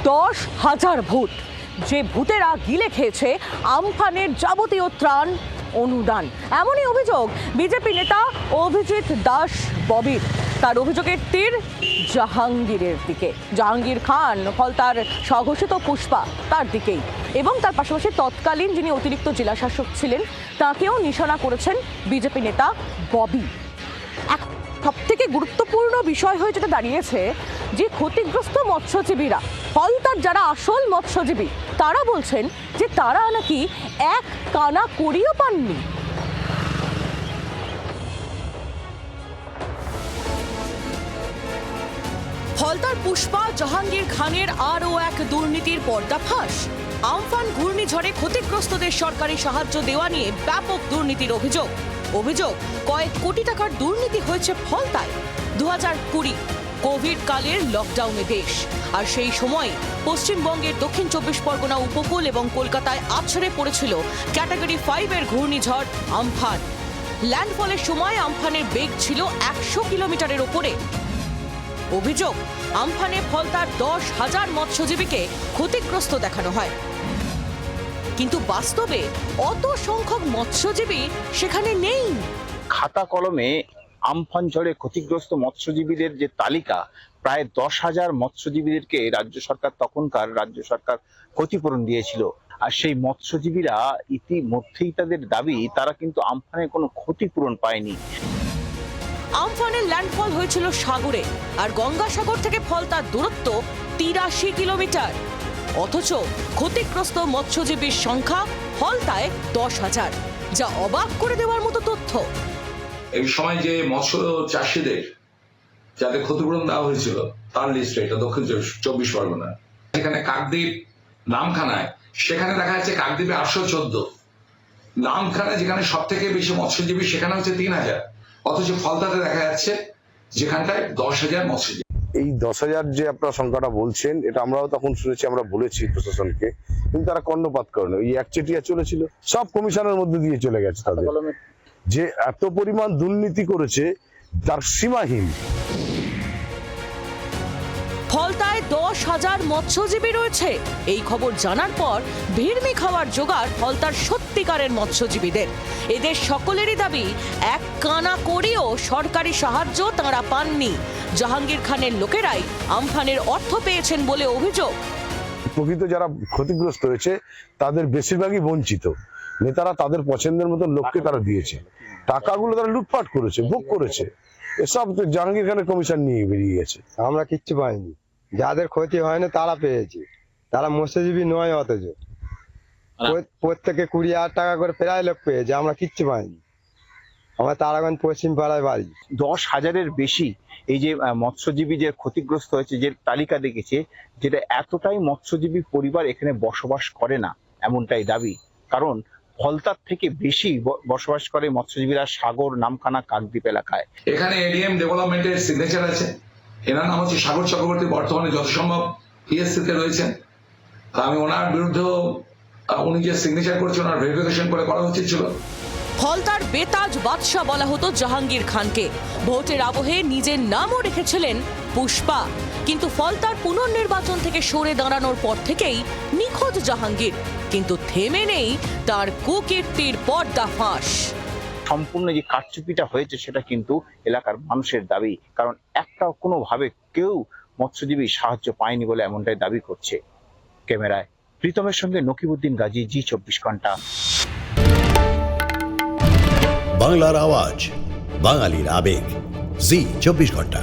10,000 ভূত, যে ভূতেরা গিলে খেয়েছে আমফানের যাবতীয় ত্রাণ অনুদান। এমনই অভিযোগ বিজেপি নেতা অভিজিৎ দাস ববির। তার অভিযোগের তীর জাহাঙ্গীরের দিকে। জাহাঙ্গীর খান ফল তার স্বঘোষিত পুষ্পা তার দিকেই, এবং তার পাশাপাশি তৎকালীন যিনি অতিরিক্ত জেলাশাসক ছিলেন তাকেও নিশানা করেছেন বিজেপি নেতা ববি। সবথেকে গুরুত্বপূর্ণ বিষয় হয়ে যেটা দাঁড়িয়েছে যে ক্ষতিগ্রস্ত মৎস্যজীবীরা, ফলতার যারা আসল মৎস্যজীবী, তারা বলছেন যে তারা নাকি এক কানা কড়িও পাননি। ফলতার পুষ্পা জাহাঙ্গীর খানের আরও এক দুর্নীতির পর্দাফাঁস। আমফান ঘূর্ণিঝড়ে ক্ষতিগ্রস্তদের সরকারি সাহায্য দেওয়া নিয়ে ব্যাপক দুর্নীতির অভিযোগ। কয়েক কোটি টাকার দুর্নীতি হয়েছে ফলতায়। 2020 কোভিড কালের লকডাউনে দেশ, আর সেই সময় পশ্চিমবঙ্গের দক্ষিণ 24 পরগনা উপকূল এবং কলকাতায় আছড়ে পড়েছিল ক্যাটাগরি 5-এর ঘূর্ণিঝড় আমফান। ল্যান্ডফলের সময় আমফানের বেগ ছিল 100 কিলোমিটারের ওপরে। অভিযোগ, আমফানে ফলতার 10,000 মৎস্যজীবীকে ক্ষতিগ্রস্ত দেখানো হয়, কিন্তু বাস্তবে অত সংখ্যক মৎস্যজীবী সেখানে নেই। খাতা কলমে আমফান ঝড়ে ক্ষতিগ্রস্ত মৎস্যজীবীদের যে তালিকা, প্রায় 10,000 মৎস্যজীবীদেরকে তখনকার রাজ্য সরকার ক্ষতিপূরণ দিয়েছিল। আর সেই মৎস্যজীবীরা ইতিমধ্যেই তাদের দাবি তারা কিন্তু আমফানের কোনো ক্ষতিপূরণ পায়নি। আমফানের ল্যান্ডফল হয়েছিল সাগরে, আর গঙ্গাসাগর থেকে ফলতার দূরত্ব 83 কিলোমিটার। অথচ ক্ষতিগ্রস্ত মৎস্যজীবীর সংখ্যা ফলতায় 10,000, যা অবাক করে দেওয়ার মতো তথ্য। এই সময় যে মৎস্য চাষীদের যাদের ক্ষতিপূরণ দেওয়া হয়েছিল তার লিস্ট এটা দক্ষিণ 24 পরগনা। এখানে কাকদ্বীপ নামখানায়, সেখানে দেখা যাচ্ছে কাকদ্বীপে 814, নামখানায় যেখানে সব থেকে বেশি মৎস্যজীবী সেখানে হচ্ছে 3,000, অথচ ফলতাতে দেখা যাচ্ছে যেখানটায় 10,000 মৎস্যজীবী। এই 10,000 যে আপনার সংখ্যাটা বলছেন, এটা আমরাও তখন শুনেছি, আমরা বলেছি প্রশাসনকে, কিন্তু তারা কর্ণপাত করেনি। ওই একচেটিয়া চলেছিল, সব কমিশনের মধ্যে দিয়ে চলে গেছে। তাদের যে এত পরিমাণ দুর্নীতি করেছে তার সীমাহীন। ফলতায় 10,000 মৎস্যজীবী রয়েছে, এই খবর জানার পর ভিড়মি খাওয়ার জোগাড় ফলতার সত্যিকারের মৎস্যজীবীদের। এদের সকলেরই দাবি এক কানা করেও সরকারি সাহায্য তাঁরা পাননি। জাহাঙ্গীর খানের লোকেরাই আমফানের অর্থ পেয়েছেন বলে অভিযোগ। প্রকৃত যারা ক্ষতিগ্রস্ত হয়েছে তাদের বেশিরভাগই বঞ্চিত। নেতারা তাদের পছন্দের মতো লোককে তারা দিয়েছে, টাকাগুলো তারা লুটপাট করেছে, ভোগ করেছে। এসব জাহাঙ্গীর খানের কমিশন নিয়ে বেরিয়ে গেছে। আমরা কিচ্ছু পাইনি, যাদের ক্ষতি হয়নি তারা পেয়েছে, তারা মৎস্যজীবী নয়। অথচ প্রত্যেকে 20,000 টাকা করে প্রায় লোক পেয়েছে, আমরা কিচ্ছু পাইনি। আমার তারাগঞ্জ পশ্চিম পাড়ায় বাড়ি। 10,000-এর বেশি এই যে মৎস্যজীবী যে ক্ষতিগ্রস্ত হয়েছে, যে তালিকা দেখেছে, যেটা এতটাই মৎস্যজীবী পরিবার এখানে বসবাস করে না, এমনটাই দাবি। কারণ ফলতার থেকে বেশি বসবাস করে মৎস্যজীবীরা সাগর, নামখানা, কাকদ্বীপ এলাকায়। এখানে এডিএম ডেভেলপমেন্টের সিগনেচার আছে, এনার নাম হচ্ছে সাগর চক্রবর্তী, বর্তমানে যত সম্ভব পিএসসিতে রয়েছেন। আমি ওনার বিরুদ্ধে, উনি যে সিগনেচার করছেন ওনার ভেরিফিকেশন করে করা উচিত ছিল। ফলতার বেতাজ বাদশা বলা হতো জাহাঙ্গীর খানকে। ভোটের আবহে নিজের নামও রেখেছিলেন পুষ্পা, কিন্তু ফলতার পুনর্নির্বাচন থেকে সরে দাঁড়ানোর পর থেকেই নিখোঁজ জাহাঙ্গীর। কিন্তু থেমে নেই তার কুকীর্তির পর্দাফাঁস। সম্পূর্ণ যে কারচুপিটা হয়েছে সেটা কিন্তু এলাকার মানুষের দাবি, কারণ একটাও কোনোভাবে কেউ মৎস্যজীবী সাহায্য পায়নি বলে এমনটাই দাবি করছে। ক্যামেরায় প্রীতমের সঙ্গে নকিবউদ্দিন গাজী, জি 24 ঘন্টা। বাংলার আওয়াজ, বাঙালির আবেগ, জি 24 ঘন্টা।